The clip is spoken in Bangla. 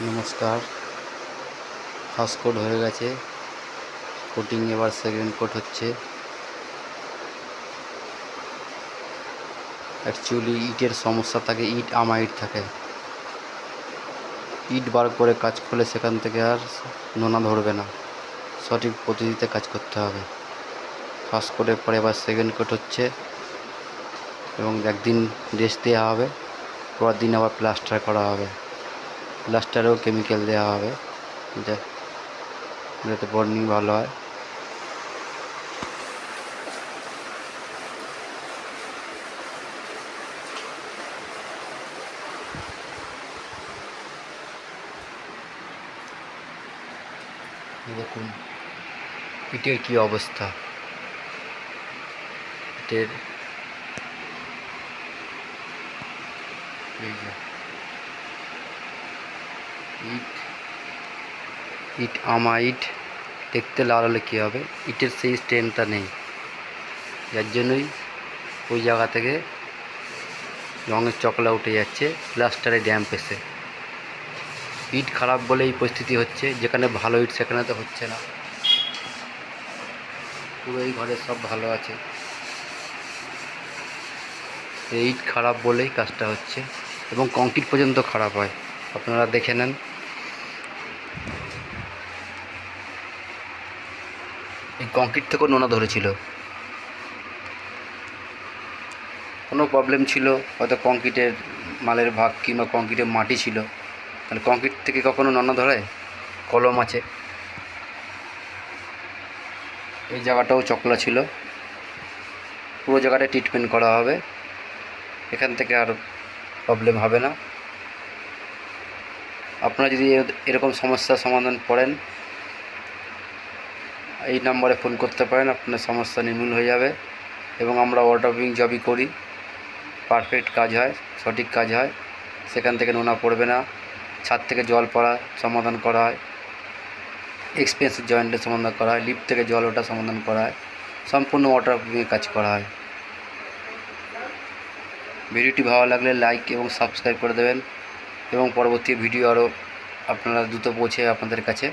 নমস্কার। ফার্স্ট কোট হয়ে গেছে, কোটিং এবার সেকেন্ড কোট হচ্ছে। অ্যাকচুয়ালি ইটের সমস্যা থাকে, ইট আমা ইট থাকে। ইট বার করে কাজ করলে সেখান থেকে আর নোনা ধরবে না, সঠিক পদ্ধতিতে কাজ করতে হবে। ফার্স্ট কোটের পরে এবার সেকেন্ড কোট হচ্ছে এবং একদিন রেস্ট দেওয়া হবে, পরের দিন আবার প্লাস্টার করা হবে। প্লাস্টারেও কেমিক্যাল দেওয়া হবে যাতে বার্নিং ভালো হয়। দেখুন ইটের কি অবস্থা। ইটের এই যে ইট আমা ইট দেখতে লাল হলে কী হবে, ইটের সেই স্ট্রেংথটা নেই, যার জন্যই ওই জায়গা থেকে রঙের চকলা উঠে যাচ্ছে, প্লাস্টারে ড্যাম্প এসে। ইট খারাপ বলে এই পরিস্থিতি হচ্ছে, যেখানে ভালো ইট সেখানে তো হচ্ছে না। পুরো এই ঘরে সব ভালো আছে, এই ইট খারাপ বলেই কাজটা হচ্ছে এবং কংক্রিট পর্যন্ত খারাপ হয়। আপনারা দেখে নেন, এই কংক্রিট থেকেও নোনা ধরেছিল। কোনো প্রবলেম ছিল, হয়তো কংক্রিটের মালের ভাগ কিংবা কংক্রিটের মাটি ছিল, তাহলে কংক্রিট থেকে কখনো নোনা ধরে? কলম আছে, এই জায়গাটাও চকলা ছিল, পুরো জায়গাটা ট্রিটমেন্ট করা হবে, এখান থেকে আর প্রবলেম হবে না। আপনারা যদি এরকম সমস্যার সমাধান করেন, এই নম্বরে ফোন করতে পারেন, আপনার সমস্যা নির্মূল হয়ে যাবে। এবং আমরা ওয়াটারপ্রুফিং জবই করি, পারফেক্ট কাজ হয়, সঠিক কাজ হয়, সেখান থেকে নোনা পড়বে না। ছাদ থেকে জল পড়া সমাধান করা হয়, এক্সপেন্সিভ জয়েন্টের সমাধান করা হয়, লিফট থেকে জল ওঠা সমাধান করা হয়, সম্পূর্ণ ওয়াটারপ্রুফিংয়ের কাজ করা হয়। ভিডিওটি ভালো লাগলে লাইক এবং সাবস্ক্রাইব করে দেবেন এবং পরবর্তী ভিডিও আরও আপনারা দ্রুত পৌঁছে আপনাদের কাছে।